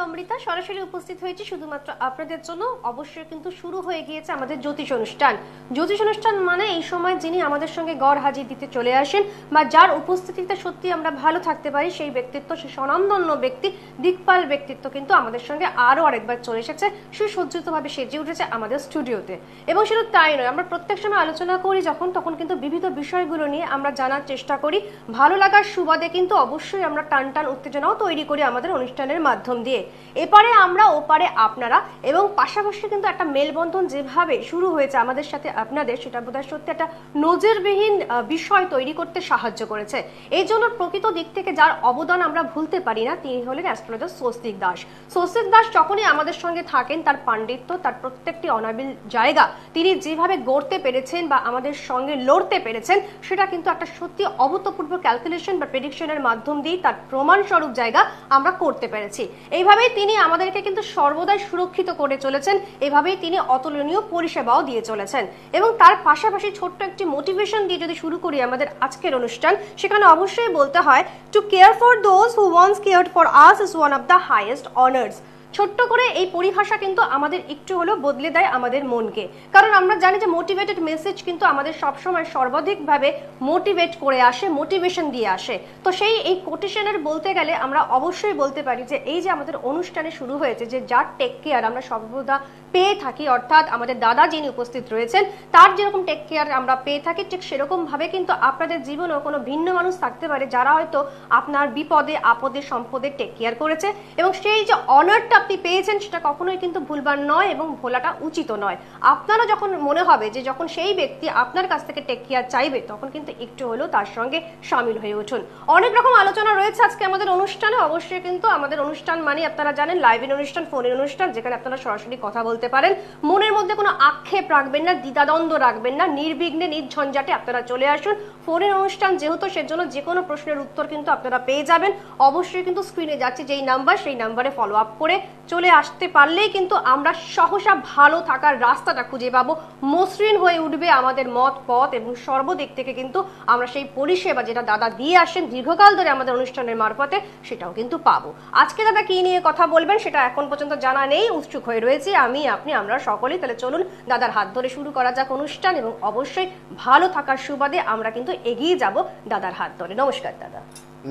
অমৃতা সরাসরি উপস্থিত হয়েছি শুধুমাত্র আপনাদের জন্য। অবশ্যই কিন্তু শুরু হয়ে গিয়েছে আমাদের জ্যোতিষ অনুষ্ঠান। জ্যোতিষ অনুষ্ঠান মানে এই সময় যিনি আমাদের সঙ্গে গড় হাজির দিতে চলে আসেন বা যার উপস্থিতিতে সত্যি আমরা ভালো থাকতে পারি, সেই ব্যক্তিত্ব, সেই স্বনামধন্য ব্যক্তি, দিকপাল ব্যক্তিত্ব কিন্তু আমাদের সঙ্গে আরো আরেকবার চলে এসেছে, সুসজ্জিতভাবে সেজে উঠেছে আমাদের স্টুডিওতে। এবং শুধু তাই নয়, আমরা প্রত্যেক সময় আলোচনা করি তখন কিন্তু বিবিধ বিষয়গুলো নিয়ে আমরা জানার চেষ্টা করি। ভালো লাগার সুবাদে কিন্তু অবশ্যই আমরা টান উত্তেজনাও তৈরি করি আমাদের অনুষ্ঠানের মাধ্যম দিয়ে। এপারে আমরা, ওপারে আপনারা, এবং পাশাপাশি কিন্তু একটা মেলবন্ধন যেভাবে শুরু হয়েছে আমাদের সাথে আপনাদের, সেটা বোধহয় সত্যি একটা নজিরবিহীন বিষয় তৈরি করতে সাহায্য করেছে। এই জন্য প্রকৃত দিক থেকে যার অবদান আমরা ভুলতে পারি না, তিনি হলেন অ্যাস্ট্রোলজার স্বস্তিক দাস। স্বস্তিক দাস যখনই আমাদের সঙ্গে থাকেন, তার পাণ্ডিত্য, তার প্রত্যেকটি অনাবিল জায়গা তিনি যেভাবে গড়তে পেরেছেন বা আমাদের সঙ্গে লড়তে পেরেছেন, সেটা কিন্তু একটা সত্যি অভূতপূর্ব ক্যালকুলেশন বা প্রেডিকশনের মাধ্যম দিয়ে তার প্রমাণস্বরূপ জায়গা আমরা করতে পেরেছি। এইভাবেই তিনি আমাদেরকে কিন্তু সর্বদাই সুরক্ষিত করে চলেছেন, এভাবেই তিনি অতুলনীয় পরিষেবাও দিয়ে চলেছেন। এবং তার পাশাপাশি ছোট্ট একটি মোটিভেশন দিয়ে যদি শুরু করি আমাদের আজকের অনুষ্ঠান, সেখানে অবশ্যই বলতে হয়, to care for those who once cared for us is one of the highest honours. ছোট্ট করে এই পরিভাষা কিন্তু আমাদের একটু হলেও বদলে দেয় আমাদের মনকে। কারণ আমরা জানি যে মোটিভেটেড মেসেজ কিন্তু আমাদের সবসময় সর্বাধিকভাবে মোটিভেট করে আসে, মোটিভেশন দিয়ে আসে। তো এই কোটেশনের বলতে গেলে আমরা অবশ্যই বলতে পারি যে এই যে আমাদের অনুষ্ঠানে শুরু হয়েছে, যে যার টেক কেয়ার আমরা সর্বদা পেয়ে থাকি, অর্থাৎ আমাদের দাদা যিনি উপস্থিত রয়েছেন তার যেরকম টেক কেয়ার আমরা পেয়ে থাকি, ঠিক সেরকম ভাবে কিন্তু আপনাদের জীবনেও কোনো ভিন্ন মানুষ থাকতে পারে যারা হয়তো আপনার বিপদে আপদে সম্পদে টেক কেয়ার করেছে। এবং সেই যে অনারটা আপনি পেয়েছেন, সেটা কখনোই কিন্তু ভুলবার নয় এবং ভোলাটা উচিত নয়। আপনারা যখন মনে হবে যে যখন সেই ব্যক্তি আপনার কাছ থেকে টেক কেয়ার চাইবে, তখন কিন্তু একটু হলেও তার সঙ্গে সামিল হয়ে উঠুন। অনেক রকম আলোচনা রয়েছে আজকে আমাদের অনুষ্ঠানে। অবশ্যই কিন্তু আমাদের অনুষ্ঠান মানে আপনারা জানেন লাইভ অনুষ্ঠান, ফোনের অনুষ্ঠান, যেখানে আপনারা সরাসরি কথা বলতে পারেন। মনের মধ্যে কোনো আক্ষেপ রাখবেন না, দ্বিধাদ্বন্দ্ব রাখবেন না, নির্বিঘ্নে নির্ঝঞ্ঝাটে আপনারা চলে আসুন। ফোনের অনুষ্ঠান যেহেতু, সেজন্য যে কোনো প্রশ্নের উত্তর কিন্তু আপনারা পেয়ে যাবেন। অবশ্যই কিন্তু স্ক্রিনে যাচ্ছে যেই নাম্বার, সেই নাম্বারে ফলো আপ করে চলে আসতে পারলেই কিন্তু আমরা সহসা ভালো থাকার রাস্তাটা খুঁজে পাবো, মসৃণ হয়ে উঠবে আমাদের মত পথ, এবং সর্বদিক থেকে কিন্তু আমরা সেই পরিষেবা যেটা দাদা দিয়ে আসেন দীর্ঘকাল ধরে আমাদের অনুষ্ঠানের মারফতে, সেটাও কিন্তু পাবো। আজকে দাদা কি নিয়ে কথা বলবেন সেটা এখন পর্যন্ত জানা নেই, উৎসুক হয়ে রয়েছি আমি, আপনি, আমরা সকলেই। তাহলে চলুন দাদার হাত ধরে শুরু করা যাক অনুষ্ঠান, এবং অবশ্যই ভালো থাকার সুবাদে আমরা কিন্তু এগিয়ে যাব দাদার হাত ধরে। নমস্কার দাদা।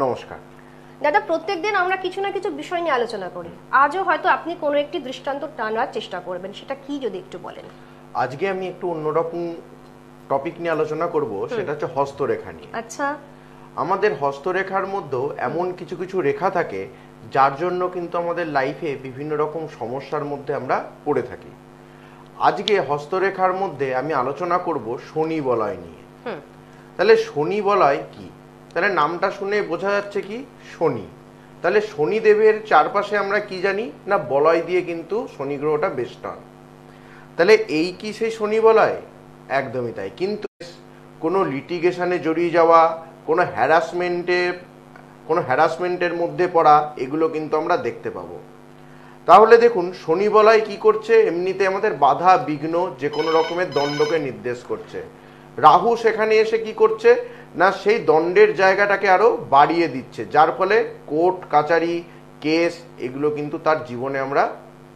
নমস্কার দাদা। প্রত্যেকদিন আমরা কিছু না কিছু বিষয় নিয়ে আলোচনা করি, আজও হয়তো আপনি কোনো একটি দৃষ্টান্ত টানার চেষ্টা করবেন, সেটা কি যদি একটু বলেন। আজকে আমি একটু অন্যরকম টপিক নিয়ে আলোচনা করব, সেটা হচ্ছে হস্তরেখা নিয়ে। আচ্ছা। আমাদের হস্তরেখার মধ্যে এমন কিছু কিছু রেখা থাকে যার জন্য কিন্তু আমাদের লাইফে বিভিন্ন রকম সমস্যার মধ্যে আমরা পড়ে থাকি। আজকে হস্তরেখার মধ্যে আমি আলোচনা করব শনি বলয় নিয়ে। তাহলে শনি বলয় কি? তাহলে নামটা শুনে বোঝা যাচ্ছে কি শনি। তাহলে শনিদেবের চারপাশে আমরা কি জানি না, বলয় দিয়ে কিন্তু শনি গ্রহটা বেষ্টন। তাহলে এই কি সেই শনি বলয়? একদমই তাই। কিন্তু কোনো লিটিগেশনে জড়িয়ে যাওয়া, কোনো হ্যারাসমেন্টের মধ্যে পড়া, এগুলো কিন্তু আমরা দেখতে পাবো। তাহলে দেখুন শনি বলয় কি করছে, এমনিতে আমাদের বাধা বিঘ্ন যে কোনো রকমের দণ্ডকে নির্দেশ করছে। রাহু সেখানে এসে কি করছে না, সেই দণ্ডের জায়গাটাকে আরো বাড়িয়ে দিচ্ছে, যার ফলে কোর্ট কাচারি কেস এগুলো কিন্তু তার জীবনে আমরা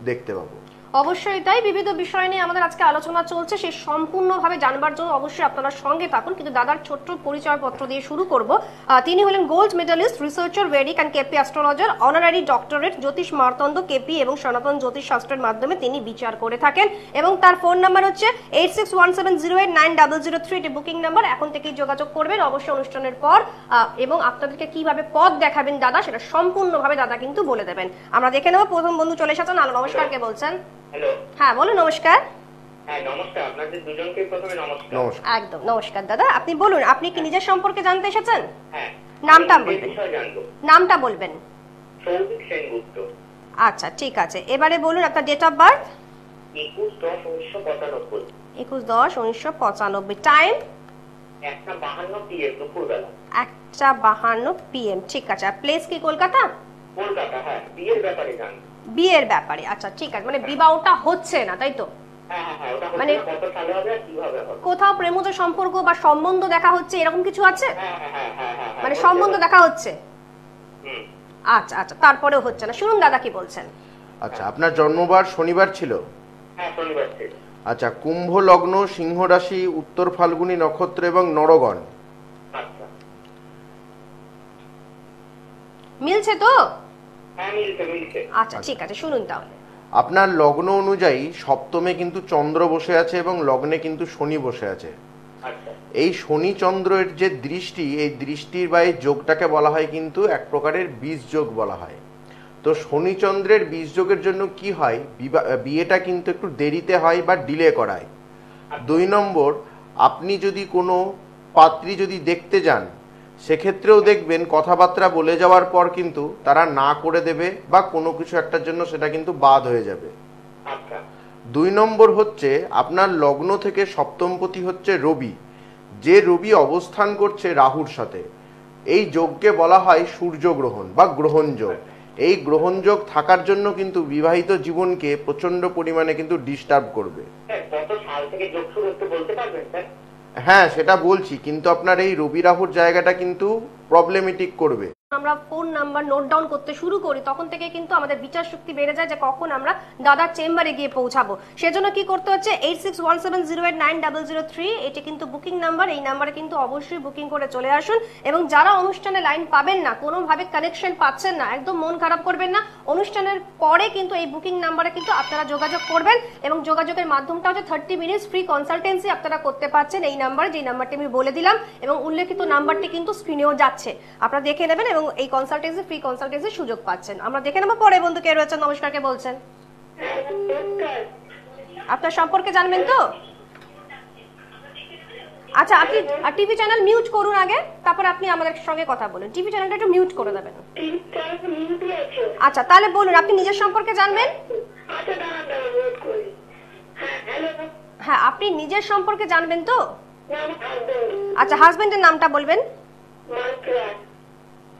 দেখতে পাবো। অবশ্যই তাই। বিবিধ বিষয় নিয়ে আমাদের আজকে আলোচনা চলছে, সেই সম্পূর্ণভাবে জানবার জন্য অবশ্যই আপনারা সঙ্গে থাকুন। কিন্তু দাদার ছোট্ট পরিচয়পত্র দিয়ে শুরু করব। তিনি হলেন gold medallist, researcher, Vedic and KP astrologer, honorary doctorate, Jyotish Martanda, KP এবং সনাতন জ্যোতিষ শাস্ত্রের মাধ্যমে তিনি বিচার করে থাকেন। এবং তার ফোন নাম্বার হচ্ছে 8617089003, এটি বুকিং নাম্বার। এখন থেকেই যোগাযোগ করবেন অবশ্যই অনুষ্ঠানের পর, এবং আপনাদেরকে কিভাবে পথ দেখাবেন দাদা, সেটা সম্পূর্ণভাবে দাদা কিন্তু বলে দেবেন। আমরা দেখে নেব প্রথম বন্ধু চলে এসেছেন। আলো, নমস্কার, কে বলছেন? হ্যালো। হ্যাঁ বলুন। নমস্কার। হ্যাঁ নমস্কার, আপনাদের দুজনকে প্রথমে নমস্কার। একদম নমস্কার দাদা। আপনি বলুন, আপনি কি নিজের সম্পর্কে জানতে এসেছেন? হ্যাঁ। নামটা বলবেন। নামটা বলবেন। সৌভিক সেনগুপ্ত। আচ্ছা ঠিক আছে, এবারে বলুন আপনার date of birth. 21/10/1995। 21/10/1995। Time 1:52 PM দুপুরবেলা। 1:52 PM, ঠিক আছে। আর প্লেস কি কলকাতা? কলকাতা। হ্যাঁ, বিয়ের ব্যাপারে জানবো। বিয়ের ব্যাপারে, আচ্ছা ঠিক আছে। মানে বিবাহটা হচ্ছে না, তাই তো? মানে কোথাও প্রেমজ সম্পর্ক বা সম্বন্ধ দেখা হচ্ছে, এরকম কিছু আছে? মানে সম্বন্ধ দেখা হচ্ছে। আচ্ছা আচ্ছা, তারপরেও হচ্ছে না। শুনুন দাদা কি বলছেন। আচ্ছা, আপনার জন্মবার শনিবার ছিল। হ্যাঁ শনিবার ছিল। আচ্ছা, কুম্ভ লগ্ন, সিংহ রাশি, উত্তর ফাল্গুনী নক্ষত্র এবং নরগণ। আচ্ছা মিলছে তো? হ্যাঁ মিলছে মিলছে। আচ্ছা ঠিক আছে, শুনুন তাহলে। আপনার লগ্ন অনুযায়ী সপ্তমে কিন্তু চন্দ্র বসে আছে এবং লগ্নে কিন্তু শনি বসে আছে। আচ্ছা এই শনি চন্দ্রের যে দৃষ্টি, এই দৃষ্টির বা এই যোগটাকে বলা হয় কিন্তু এক প্রকারের বীজ যোগ বলা হয়। তো শনি চন্দ্রের বীজ যোগের জন্য কি হয়, বিয়েটা কিন্তু একটু দেরিতে হয় বা ডিলে করায়। 2 নম্বর, আপনি যদি কোনো পাত্রী যদি দেখতে যান, সেক্ষেত্রেও দেখবেন কথাবার্তা বলে যাওয়ার পর কিন্তু তারা না করে দেবে বা কোনো কিছু একটার জন্য সেটা কিন্তু বাদ হয়ে যাবে। আচ্ছা 2 নম্বর হচ্ছে আপনার লগ্ন থেকে সপ্তমপতি হচ্ছে রবি, যে রবি অবস্থান করছে রাহুর সাথে। এই যোগকে বলা হয় সূর্যগ্রহণ বা গ্রহণ যোগ। এই গ্রহণ যোগ থাকার জন্য কিন্তু বিবাহিত জীবনকে প্রচন্ড পরিমাণে কিন্তু ডিস্টার্ব করবে। স্যার কত সাল থেকে যোগ শুরু হতে বলতে পারবেন স্যার? হ্যাঁ সেটা বলছি, কিন্তু আপনার এই রবি রাহুর জায়গাটা কিন্তু প্রবলেমেটিক করবে। আমরা ফোন নাম্বার নোট ডাউন করতে শুরু করি তখন থেকে কিন্তু আমাদের বিচার শক্তি বেড়ে যায় যে কখন আমরা দাদার চেম্বারে গিয়ে পৌঁছাবো। সেজন্য কি করতে হচ্ছে, 8617089003 এটি কিন্তু বুকিং নাম্বার। এই নাম্বারে কিন্তু অবশ্যই বুকিং করে চলে আসুন। এবং যারা অনুষ্ঠানে লাইন পাবেন না, কোনোভাবে কানেকশন পাচ্ছেন না, একদম মন খারাপ করবেন না। অনুষ্ঠানের পরে কিন্তু এই বুকিং নাম্বারে কিন্তু আপনারা যোগাযোগ করবেন এবং যোগাযোগের মাধ্যমটা হচ্ছে 30 মিনিটস ফ্রি কনসালটেন্সি আপনারা করতে পারছেন এই নাম্বারে, যে নাম্বারটি আমি বলে দিলাম। এবং উল্লেখিত নাম্বারটি কিন্তু স্ক্রিনেও যাচ্ছে, আপনারা দেখে নেবেন এবং এই কনসালটেন্সি ফ্রি কনসালটেন্সির সুযোগ পাচ্ছেন। আমরা দেখে নেব পরে বন্ধু কে রয়েছেন। নমস্কার, কে বলছেন? আপনার সম্পর্কে জানবেন তো? আচ্ছা, আপনি টিভি চ্যানেল মিউট করুন আগে, তারপর আপনি আমাদের সঙ্গে কথা বলুন। টিভি চ্যানেলটা একটু মিউট করে দেবেন। আচ্ছা তাহলে বলুন, আপনি নিজের সম্পর্কে জানবেন? হ্যাঁ, আপনি নিজের সম্পর্কে জানবেন তো? আচ্ছা, হাজবেন্ডের নামটা বলবেন।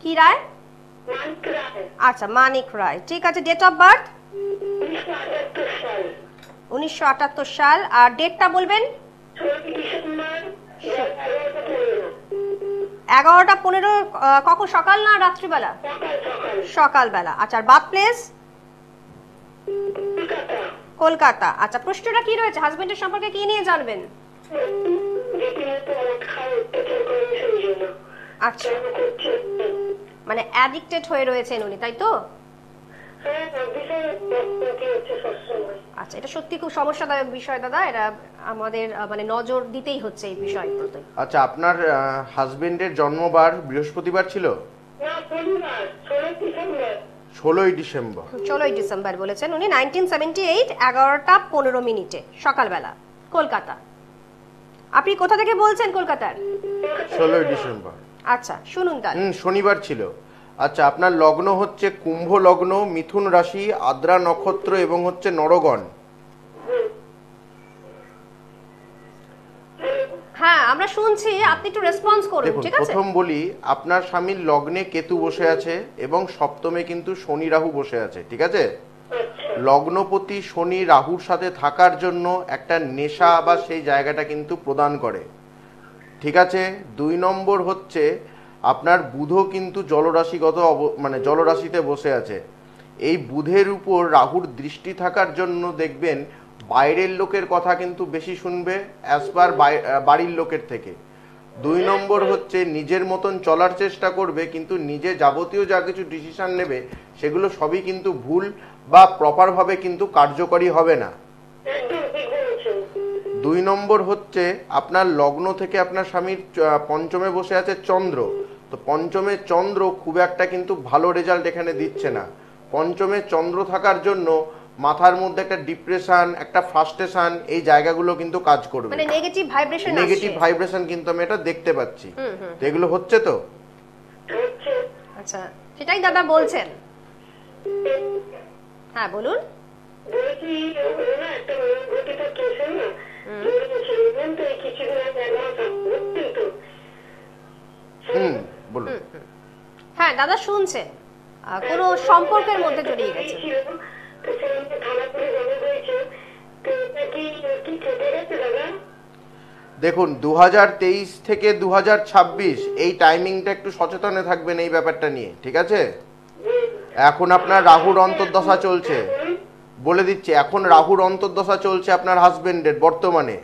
কি রায়? আচ্ছা, মানিক রায়। ঠিক আছে, ডেট অফ বার্থ? 1978 সাল। আর ডেটটা বলবেন? 11টা 15। কখন, সকাল না রাত্রিবেলা? সকালবেলা। আচ্ছা, বার্থ প্লেস? কলকাতা। আচ্ছা, প্রশ্নটা কি রয়েছে, হাজবেন্ডের সম্পর্কে কি নিয়ে জানবেন? আচ্ছা, মানে অ্যাডিক্টেড হয়ে রয়েছেন উনি, তাই তো? আচ্ছা, এটা সত্যি খুব সমস্যাদায়ক বিষয় দাদা। এটা আমাদের মানে নজর দিতেই হচ্ছে এই বিষয়গুলোতে। আচ্ছা, আপনার হাজবেন্ডের জন্মবার বৃহস্পতিবার ছিল? 16ই ডিসেম্বর। 16ই ডিসেম্বর বলেছেন উনি। 1978 11টা 15 সকালবেলা, কলকাতা। আপনি কোথা থেকে বলছেন কলকাতার? 16ই ডিসেম্বর। আচ্ছা, শুনুন তাহলে। শনিবার ছিল। আচ্ছা, আপনার লগ্ন হচ্ছে কুম্ভ লগ্ন, মিথুন রাশি, আদ্রা নক্ষত্র এবং হচ্ছে নরগণ। হ্যাঁ, আমরা শুনছি, আপনি একটু রেসপন্স করুন, দেখুন, ঠিক আছে? প্রথম বলি, আপনার স্বামীর লগ্নে কেতু বসে আছে এবং সপ্তমে কিন্তু শনি রাহু বসে আছে, ঠিক আছে? লগ্নপতি শনি রাহুর সাথে থাকার জন্য একটা নেশা বা সেই জায়গাটা কিন্তু প্রদান করে, ঠিক আছে? 2 নম্বর হচ্ছে আপনার বুধও কিন্তু জলরাশিগত মানে জলরাশিতে বসে আছে। এই বুধের উপর রাহুর দৃষ্টি থাকার জন্য দেখবেন বাইরের লোকের কথা কিন্তু বেশি শুনবে অ্যাজ পার বাড়ির লোকের থেকে। 2 নম্বর হচ্ছে নিজের মতন চলার চেষ্টা করবে, কিন্তু নিজে যাবতীয় যা কিছু ডিসিশন নেবে সেগুলো সবই কিন্তু ভুল বা প্রপারভাবে কিন্তু কার্যকরী হবে না। 2 নম্বর হচ্ছে আপনার লগ্ন থেকে আপনার স্বামীর পঞ্চমে বসে আছে চন্দ্র। তো পঞ্চমে চন্দ্র খুব একটা কিন্তু ভালো রেজাল্ট এখানে দিচ্ছে না। পঞ্চমে চন্দ্র থাকার জন্য মাথার মধ্যে একটা ডিপ্রেশন, একটা ফ্রাস্ট্রেশন, এই জায়গাগুলো কিন্তু কাজ করবে, মানে নেগেটিভ ভাইব্রেশন আসছে। নেগেটিভ ভাইব্রেশন কিন্তু আমি এটা দেখতে পাচ্ছি। তো এগুলো হচ্ছে তো? আচ্ছা, সেটাই দাদা বলছেন। হ্যাঁ বলুন। বলুন। হ্যাঁ দাদা শুনছেন, কোন সম্পর্কের মধ্যে জড়িয়ে গেছে। দেখুন, 2023 থেকে 2026 এই টাইমিংটা একটু সচেতনে থাকবেন এই ব্যাপারটা নিয়ে, ঠিক আছে? এখন আপনার রাহুর অন্তর্দশা চলছে, বলে দিচ্ছি, এখন রাহুর অন্তর্দশা চলছে আপনার হাজবেন্ডের বর্তমানে।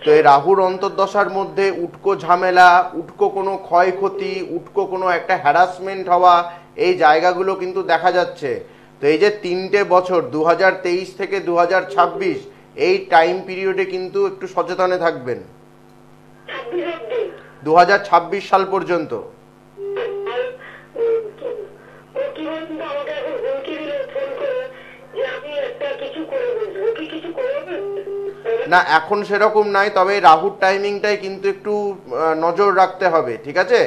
তো এই রাহুর অন্তর্দশার মধ্যে উটকো ঝামেলা, উটকো কোনো ক্ষয়ক্ষতি, উটকো কোনো একটা হ্যারাসমেন্ট হওয়া, এই জায়গাগুলো কিন্তু দেখা যাচ্ছে। তো এই যে 3টে বছর 2023 থেকে 2026 এই টাইম পিরিয়ডে কিন্তু একটু সচেতনে থাকবেন 2026 সাল পর্যন্ত। না, এখন সেরকম নাই, তবে রাহুর টাইমিংটাই কিন্তু একটু নজর রাখতে হবে, ঠিক আছে?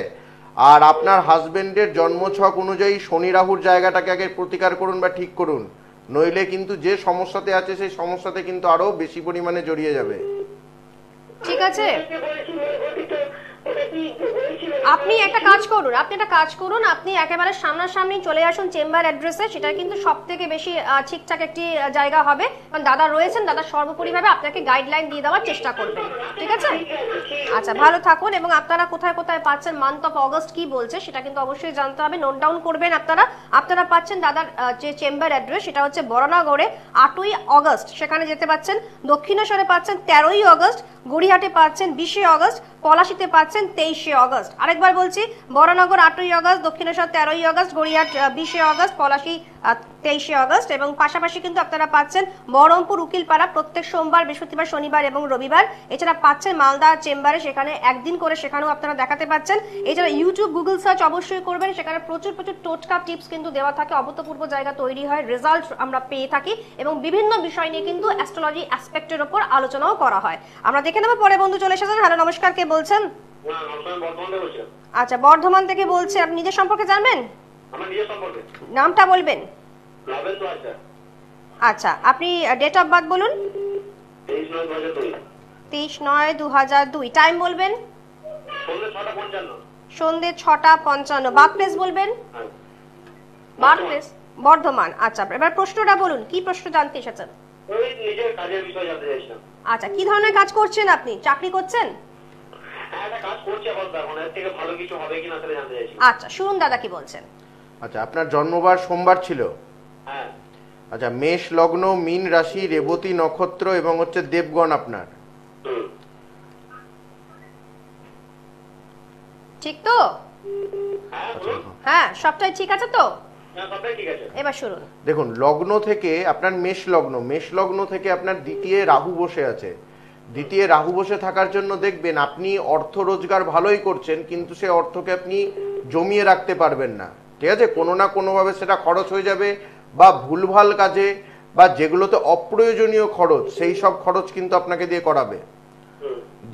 আর আপনার হাজবেন্ডের জন্মছক অনুযায়ী শনি রাহুর জায়গাটাকে আগে প্রতিকার করুন বা ঠিক করুন, নইলে কিন্তু যে সমস্যাতে আছে সেই সমস্যাতে কিন্তু আরো বেশি পরিমাণে জড়িয়ে যাবে। ঠিক আছে, আপনি একটা কাজ করুন, আপনি একেবারে সামনাসামনি চলে আসুন চেম্বার অ্যাড্রেসে, সেটা কিন্তু সব থেকে বেশি ঠিকঠাক একটি জায়গা হবে, কারণ দাদা রয়েছেন, দাদা সর্বোপরিভাবে আপনাকে গাইডলাইন দিয়ে দেওয়ার চেষ্টা করবেন, ঠিক আছে? আচ্ছা, ভালো থাকুন। এবং আপনারা কোথায় কোথায় পাচ্ছেন, মান্থ অফ অগস্ট কি বলছে সেটা কিন্তু অবশ্যই জানতে হবে, নোট ডাউন করবেন। আপনারা পাচ্ছেন দাদার যে চেম্বার অ্যাড্রেস, সেটা হচ্ছে বরানগরে 8ই অগস্ট, সেখানে যেতে পাচ্ছেন। দক্ষিণেশ্বরে পাচ্ছেন 13ই অগস্ট, গড়িয়াহাটে পাচ্ছেন 20শে অগস্ট, পলাশিতে পাচ্ছেন 23শে অগস্ট। আরেকবার বলছি, বরানগর 8ই অগস্ট, দক্ষিণেশ্বর 13ই অগস্ট, গড়িয়াহাট 20শে অগস্ট, পলাশি 23শে অগস্ট। এবং পাশাপাশি কিন্তু আপনারা পাচ্ছেন বহরমপুর উকিলপাড়া প্রত্যেক সোমবার, বৃহস্পতিবার, শনিবার এবং রবিবার। এছাড়া পাচ্ছেন মালদা চেম্বারে, সেখানে একদিন করে সেখানেও আপনারা দেখাতে পাচ্ছেন। এছাড়া ইউটিউব, গুগল সার্চ অবশ্যই করবেন, সেখানে প্রচুর প্রচুর টোটকা টিপস কিন্তু দেওয়া থাকে, অভূতপূর্ব জায়গা তৈরি হয়, রেজাল্ট আমরা পেয়ে থাকি, এবং বিভিন্ন বিষয় নিয়ে কিন্তু অ্যাস্ট্রোলজি অ্যাসপেক্টের উপর আলোচনাও করা হয়। আমরা দেখে নেব পরে বন্ধু চলে এসেছেন। হ্যালো, নমস্কার, কে বলছেন? আচ্ছা, বর্ধমান থেকে বলছে। আপনি নিজের সম্পর্কে জানবেন? নামটা বলবেন? আচ্ছা, আপনি ডেট অফ বার্থ বলুন। 23/9/2002। টাইম বলবেন? সন্ধ্যে 6:55। বার্থ প্লেস বলবেন? Birth place Bardhaman. আচ্ছা, এবার প্রশ্নটা বলুন, কি প্রশ্ন জানতে এসেছেন? আচ্ছা, কি ধরনের কাজ করছেন আপনি? চাকরি করছেন? আচ্ছা, শুনুন দাদা কি বলছেন। আচ্ছা, আপনার জন্মবার সোমবার ছিল? আচ্ছা, মেষ লগ্ন, মীন রাশি, রেবতী নক্ষত্র এবং হচ্ছে দেবগণ আপনার, ঠিক তো? হ্যাঁ, সবটাই ঠিক আছে তো? এবার শুনুন। দেখুন, লগ্ন থেকে আপনার মেষ লগ্ন থেকে আপনার দ্বিতীয় রাহু বসে আছে। দ্বিতীয় রাহু বসে থাকার জন্য দেখবেন আপনি অর্থ রোজগার ভালোই করছেন, কিন্তু সে অর্থকে আপনি জমিয়ে রাখতে পারবেন না, ঠিক আছে? কোনো না কোনোভাবে সেটা খরচ হয়ে যাবে, বা ভুলভাল কাজে, বা যেগুলোতে অপ্রয়োজনীয় খরচ, সেই সব খরচ কিন্তু আপনাকে দিয়ে করাবে।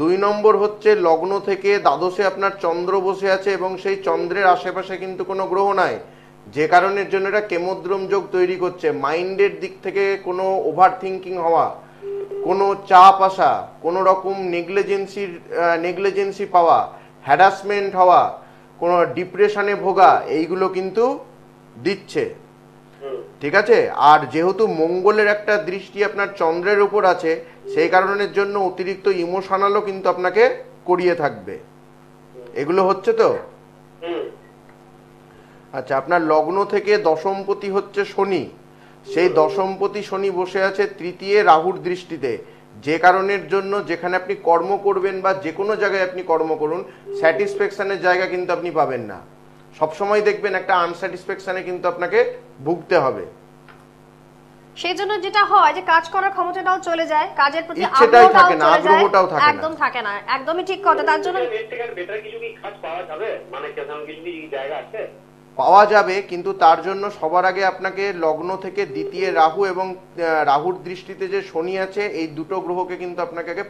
2 নম্বর হচ্ছে, লগ্ন থেকে দ্বাদশে আপনার চন্দ্র বসে আছে, এবং সেই চন্দ্রের আশেপাশে কিন্তু কোনো গ্রহ নাই, যে কারণের জন্য এটা কেমদ্রম যোগ তৈরি করছে। মাইন্ডের দিক থেকে কোনো ওভার থিঙ্কিং হওয়া, কোনো চাপ আসা, কোনো রকম নেগলিজেন্সি পাওয়া, হ্যারাসমেন্ট হওয়া, কোনো ডিপ্রেশনে ভোগা, এইগুলো কিন্তু দিচ্ছে, ঠিক আছে? আর যেহেতু মঙ্গলের একটা দৃষ্টি আপনার চন্দ্রের উপর আছে, সেই কারণের জন্য অতিরিক্ত ইমোশনালও কিন্তু আপনাকে করিয়ে থাকবে। এগুলো হচ্ছে তো? আচ্ছা, আপনার লগ্ন থেকে দশমপতি হচ্ছে শনি, সেই দশমপতি শনি বসে আছে তৃতীয় রাহুর দৃষ্টিতে, যে কারণের জন্য যেখানে আপনি কর্ম করবেন বা যে কোনো জায়গায় আপনি কর্ম করুন, স্যাটিসফ্যাকশনের জায়গা কিন্তু আপনি পাবেন না। সবসময় দেখবেন একটা আনস্যাটিসফ্যাকশনে কিন্তু আপনাকে ভুগতে হবে। সেই জন্য যেটা হয় যে কাজ করার ক্ষমতাটাও চলে যায়, কাজের প্রতি ইচ্ছেটাই থাকে না, আগ্রহটাও থাকে না, একদম থাকে না। একদমই ঠিক কথা। তার জন্য পাওয়া যাবে, কিন্তু তার জন্য সবার আগে আপনাকে লগ্ন থেকে দ্বিতীয় রাহু এবং রাহুর দৃষ্টিতে যে শনি আছে, এই দুটো গ্রহকে কিন্তু আপনাকে আগে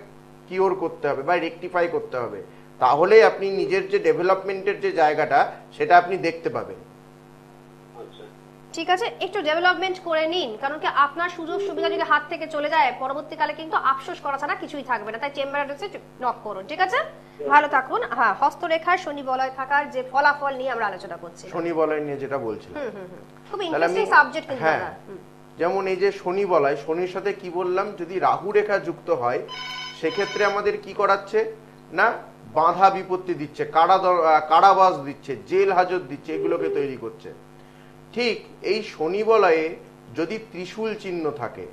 কিওর করতে হবে বা রেকটিফাই করতে হবে, তাহলেই আপনি নিজের যে ডেভেলপমেন্টের যে জায়গাটা, সেটা আপনি দেখতে পাবেন। ঠিক আছে, একটু ডেভেলপমেন্ট করে নিন, কারণ কি আপনার সুযোগ সুবিধা যদি হাত থেকে চলে যায়, পরবর্তীকালে কিন্তু আফসোস করা ছাড়া কিছুই থাকবে না। তাই চেম্বার অ্যাড্রেসে নক করুন, ঠিক আছে? ভালো থাকুন। হ্যাঁ, হস্তরেখার শনি বলয় থাকার যে ফলাফল নিয়ে আমরা আলোচনা করছি, শনি বলয় নিয়ে যেটা বলছিলাম, খুব ইন্টারেস্টিং সাবজেক্ট কিন্তু। হ্যাঁ, যেমন এই যে শনি বলয়, শনির সাথে কি বললাম, যদি রাহু রেখা যুক্ত হয়, সেক্ষেত্রে আমাদের কি করাচ্ছে না, বাধা বিপত্তি দিচ্ছে, কারাবাস দিচ্ছে, জেল হাজত দিচ্ছে, এগুলোকে তৈরি করছে। ঠিক এই শনি বলয়ে যদি ত্রিশূল চিহ্ন থাকে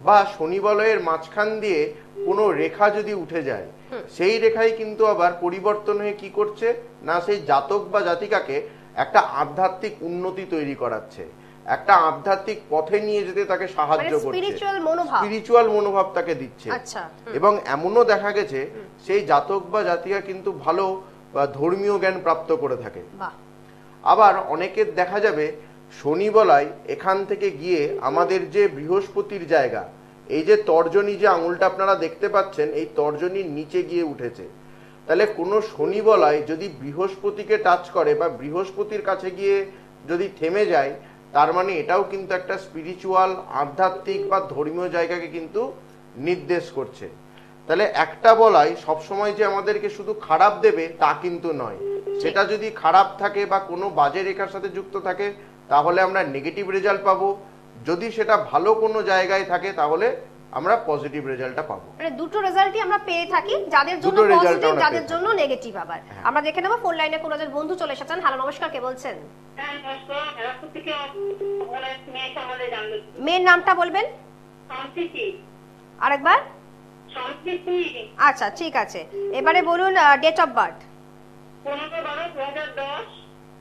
বা শনি বলয়ের মাঝখান দিয়ে কোনো রেখা যদি উঠে যায়, সেই রেখাই কিন্তু আবার পরিবর্তন হয়ে কি করছে না সেই জাতক বা জাতিকাকে একটা আধ্যাত্মিক উন্নতি তৈরি করাচ্ছে, একটা আধ্যাত্মিক পথে নিয়ে যেতে তাকে সাহায্য করছে, স্পিরিচুয়াল মনোভাব তাকে দিচ্ছে। আচ্ছা। এবং এমনও দেখা গেছে সেই জাতক বা জাতিকা কিন্তু ভালো ধর্মীয় জ্ঞান প্রাপ্ত করে থাকে। আবার অনেকের দেখা যাবে শনি বলয় এখান থেকে গিয়ে আমাদের যে বৃহস্পতির জায়গা, এই যে তর্জনী যে আঙুলটা আপনারা দেখতে পাচ্ছেন, এই তর্জনীর নিচে গিয়ে উঠেছে। তাহলে কোনো শনি বলয় যদি বৃহস্পতিকে টাচ করে বা বৃহস্পতির কাছে গিয়ে যদি থেমে যায়, তার মানে এটাও কিন্তু একটা স্পিরিচুয়াল আধ্যাত্মিক বা ধর্মীয় জায়গাকে কিন্তু নির্দেশ করছে। তাহলে একটা বলয় সবসময় যে আমাদেরকে শুধু খারাপ দেবে তা কিন্তু নয়। সেটা যদি খারাপ থাকে বা কোনো বাজে রেখার সাথে যুক্ত থাকে তাহলে আমরা নেগেটিভ রেজাল্ট পাবো, যদি সেটা ভালো কোনো জায়গায় থাকে তাহলে আমরা পজিটিভ রেজাল্টটা পাবো। মানে দুটো রেজাল্টই আমরা পেয়ে থাকি, যাদের জন্য পজিটিভ, যাদের জন্য নেগেটিভ। আবার আমরা দেখে নেব ফোন লাইনে কোন একজন বন্ধু চলে এসেছেন। হ্যালো, নমস্কার, কে বলছেন? মেয়ের নামটা বলবেন আরেকবার। আচ্ছা, ঠিক আছে, এবারে বলুন ডেট অফ বার্থ।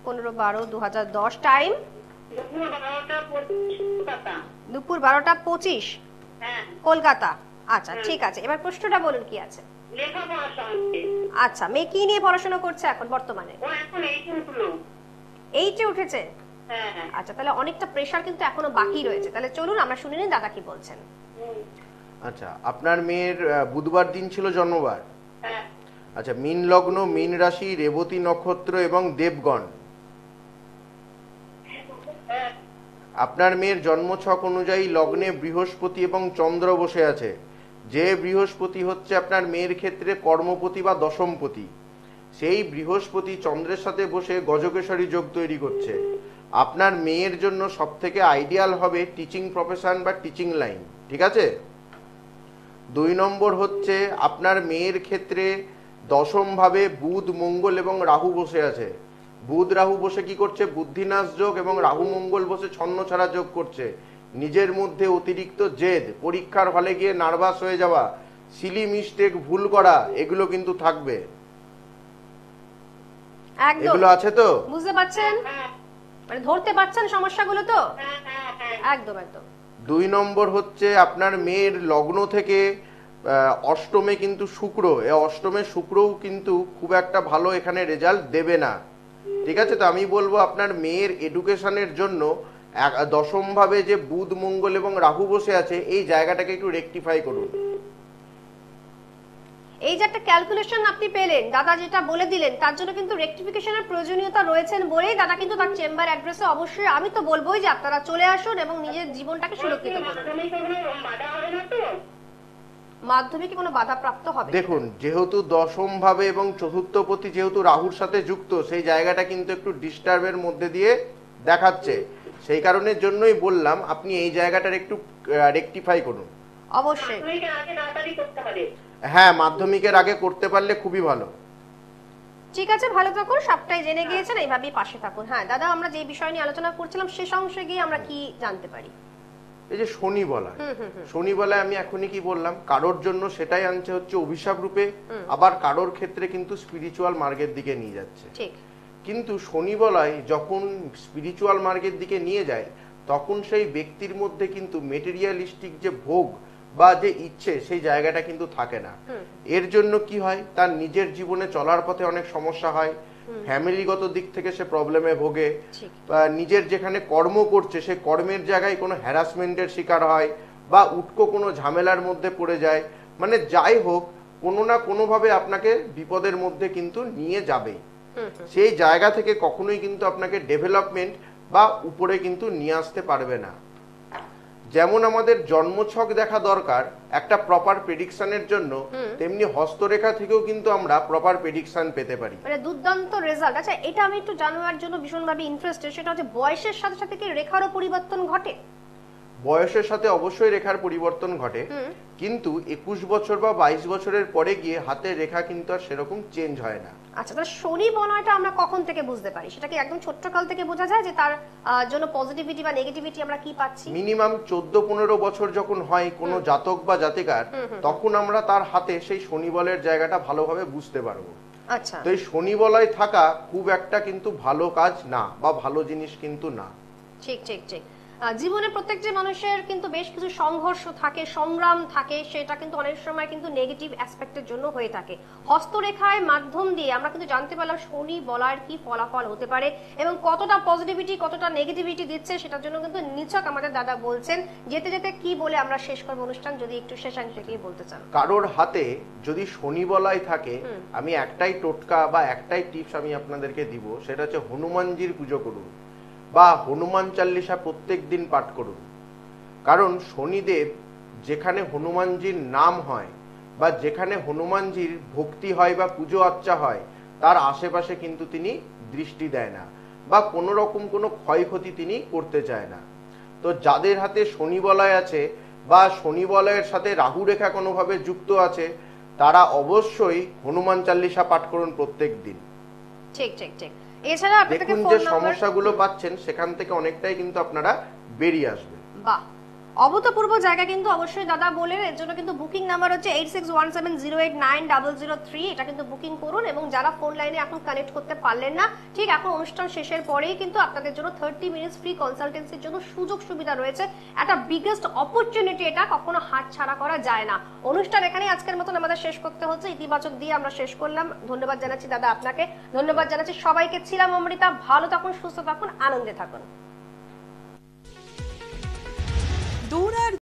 15/12/2010। টাইম দুপুর 12টা 25 কলকাতা। আচ্ছা, ঠিক আছে, এবার প্রশ্নটা বলুন কি আছে। আচ্ছা, মেয়ে কি নিয়ে পড়াশোনা করছে এখন বর্তমানে? 8-এ উঠেছে। আচ্ছা, তাহলে অনেকটা প্রেসার কিন্তু এখনো বাকি রয়েছে। তাহলে চলুন আমরা শুনে নিই দাদা কি বলছেন। আচ্ছা, আপনার মেয়ের বুধবার দিন ছিল জন্মবার। আচ্ছা, মীন লগ্ন, মীন রাশি, রেবতী নক্ষত্র এবং দেবগণ। আপনার মেয়ের জন্মছক অনুযায়ী লগ্নে বৃহস্পতি এবং চন্দ্র বসে আছে। যে বৃহস্পতি হচ্ছে আপনার মেয়ের ক্ষেত্রে কর্মপতি বা দশমপতি, সেই বৃহস্পতি চন্দ্রের সাথে বসে গজকেশরী যোগ তৈরি করছে। আপনার মেয়ের জন্য সব থেকে আইডিয়াল হবে টিচিং প্রফেশন বা টিচিং লাইন। ঠিক আছে। 2 নম্বর হচ্ছে আপনার মেয়ের ক্ষেত্রে দশম ভাবে বুধ, মঙ্গল এবং রাহু বসে আছে। বুধ রাহু বসে কি করছে? বুদ্ধিনাশ যোগ, এবং রাহু মঙ্গল বসে ছন্নছাড়া যোগ করছে। নিজের মধ্যে অতিরিক্ত জেদ, পরীক্ষার হলে গিয়ে নার্ভাস হয়ে যাওয়া, সিলি মিস্টেক, ভুল করা, এগুলো কিন্তু থাকবে। এগুলো আছে তো? বুঝতে পারছেন, মানে ধরতে পারছেন সমস্যাগুলো তো? একদম একদম। 2 নম্বর হচ্ছে আপনার মেয়ের লগ্ন থেকে অষ্টমে কিন্তু শুক্র, এই অষ্টমে শুক্রও কিন্তু খুব একটা ভালো এখানে রেজাল্ট দেবে না। ঠিক আছে, তো আমি বলবো আপনার মেয়ের এডুকেশনের জন্য দশম ভাবে যে বুধ, মঙ্গল এবং রাহু বসে আছে, এই জায়গাটাকে একটু রেকটিফাই করুন। এই যে একটা ক্যালকুলেশন আপনি পেলেন, দাদা যেটা বলে দিলেন, তার জন্য কিন্তু রেকটিফিকেশনের প্রয়োজনীয়তা রয়েছেন বলেই দাদা কিন্তু তার চেম্বার অ্যাড্রেসে অবশ্যই, আমি তো বলবোই যে আপনারা চলে আসুন এবং নিজের জীবনটাকে সুরক্ষিত করুন। মাধ্যমিকে কোনো বাধা প্রাপ্ত হবে? দেখুন, যেহেতু দশম ভাবে এবং চতুর্থপতি যেহেতু রাহুর সাথে যুক্ত, সেই জায়গাটা কিন্তু একটু ডিস্টার্বের মধ্যে দিয়ে দেখাচ্ছে। সেই কারণের জন্যই বললাম আপনি এই জায়গাটার একটু রেকটিফাই করুন। অবশ্যই, হ্যাঁ, মাধ্যমিকের আগে করতে পারলে খুবই ভালো। ঠিক আছে, ভালো থাকুন, সবটাই জেনে গিয়েছেন, এইভাবেই পাশে থাকুন। হ্যাঁ দাদা, আমরা যে বিষয় নিয়ে আলোচনা করছিলাম শেষ অংশে গিয়ে আমরা কি জানতে পারি? এই যে শনি বলা, শনি বলায় আমি এখনই কি বললাম, কারোর জন্য সেটাই আনছে হচ্ছে অভিশাপ রূপে, আবার কারোর ক্ষেত্রে কিন্তু স্পিরিচুয়াল মার্গের দিকে নিয়ে যাচ্ছে। ঠিক। কিন্তু শনি বলায় যখন স্পিরিচুয়াল মার্গের দিকে নিয়ে যায়, তখন সেই ব্যক্তির মধ্যে কিন্তু মেটেরিয়ালিস্টিক যে ভোগ বা যে ইচ্ছে, সেই জায়গাটা কিন্তু থাকে না। এর জন্য কি হয়, তার নিজের জীবনে চলার পথে অনেক সমস্যা হয়, ফ্যামিলিগত দিক থেকে সে প্রবলেমে ভোগে, নিজের যেখানে কর্ম করছে সে কর্মের জায়গায় কোনো হ্যারাসমেন্টের শিকার হয় বা উটকো কোনো ঝামেলার মধ্যে পড়ে যায়। মানে যাই হোক, কোনো না কোনোভাবে আপনাকে বিপদের মধ্যে কিন্তু নিয়ে যাবে। সেই জায়গা থেকে কখনোই কিন্তু আপনাকে ডেভেলপমেন্ট বা উপরে কিন্তু নিয়ে আসতে পারবে না। যেমন আমাদের জন্মছক দেখা দরকার একটা প্রপার প্রেডিকশনের জন্য, তেমনি হস্তরেখা থেকেও কিন্তু আমরা প্রপার প্রেডিকশন পেতে পারি। মানে দুর্দান্ত রেজাল্ট। আচ্ছা, এটা আমি একটু জানার জন্য ভীষণভাবে ইন্টারেস্টেড, সেটা হচ্ছে বয়সের সাথে সাথে কি রেখারও পরিবর্তন ঘটে? বয়সের সাথে অবশ্যই রেখার পরিবর্তন ঘটে, কিন্তু 21 বছর বা 22 বছরের পরে গিয়ে হাতের রেখা কিন্তু আর সেরকম চেঞ্জ হয় না। আচ্ছা, তাহলে শনি বলয়টা আমরা কখন থেকে বুঝতে পারি? সেটা কি একদম ছোট্ট কাল থেকে বোঝা যায় যে তার জন্য পজিটিভিটি বা নেগেটিভিটি আমরা কি পাচ্ছি? মিনিমাম 14-15 বছর যখন হয় কোনো জাতক বা জাতিকার, তখন আমরা তার হাতে সেই শনি বলের জায়গাটা ভালোভাবে বুঝতে পারবো। আচ্ছা, তো এই শনি বলয় থাকা খুব একটা কিন্তু ভালো কাজ না, বা ভালো জিনিস কিন্তু না। ঠিক ঠিক ঠিক। জীবনে প্রত্যেকটি মানুষের কিন্তু বেশ কিছু সংঘর্ষ থাকে, সংগ্রাম থাকে, সেটা কিন্তু অনেক সময় কিন্তু নেগেটিভ অ্যাসপেক্টের জন্য হয়ে থাকে। হস্তরেখায় মাধ্যম দিয়ে আমরা কিন্তু জানতে পারলাম শনি বলার কি ফলাফল হতে পারে এবং কতটা পজিটিভিটি কতটা নেগেটিভিটি দিচ্ছে, সেটার জন্য কিন্তু নিছক আমাদের দাদা বলছেন। যেতে যেতে কি বলে আমরা শেষ করব অনুষ্ঠান, যদি একটু শেষাংশে কি বলতে চান? কারোর হাতে যদি শনি বলয় থাকে, আমি একটাই টোটকা বা একটাই টিপস আমি আপনাদেরকে দিব, সেটা হচ্ছে হনুমানজির পুজো করুন বা হনুমান চাল্লিশা প্রত্যেক দিন পাঠ করুন। কারণ শনিদেব যেখানে হনুমানজির নাম হয় বা যেখানে হনুমানজির ভক্তি হয় বা পুজো আর্চা হয়, তার আশেপাশে কিন্তু তিনি দৃষ্টি দেয় না বা কোনো রকম কোনো ক্ষয়ক্ষতি তিনি করতে চায় না। তো যাদের হাতে শনি বলয় আছে বা শনি বলয়ের সাথে রাহু রেখা কোনোভাবে যুক্ত আছে, তারা অবশ্যই হনুমান চাল্লিশা পাঠ করুন প্রত্যেক দিন। ঠিক ঠিক ঠিক। এছাড়া আপনাদের দেখুন যে সমস্যাগুলো পাচ্ছেন সেখান থেকে অনেকটাই কিন্তু আপনারা বেরিয়ে আসবেন। বাহ, অভূতপূর্ব জায়গা কিন্তু অবশ্যই দাদা বলেন। এর জন্য কিন্তু বুকিং নাম্বার হচ্ছে 8617089003। এটা কিন্তু বুকিং করুন। এবং যারা ফোন লাইনে এখন কানেক্ট করতে পারলেন না, ঠিক এখন অনুষ্ঠান শেষের পরেই কিন্তু আপনাদের জন্য 30 মিনিটস ফ্রি কনসালটেন্সির জন্য সুযোগ সুবিধা রয়েছে। একটা বিগেস্ট অপরচুনিটি, এটা কখনো হাতছাড়া করা যায় না। অনুষ্ঠান এখানেই আজকের মতন আমাদের শেষ করতে হচ্ছে। ইতিবাচক দিয়ে আমরা শেষ করলাম। ধন্যবাদ জানাচ্ছি দাদা আপনাকে, ধন্যবাদ জানাচ্ছি সবাইকে। ছিলাম অমৃতা। ভালো থাকুন, সুস্থ থাকুন, আনন্দে থাকুন।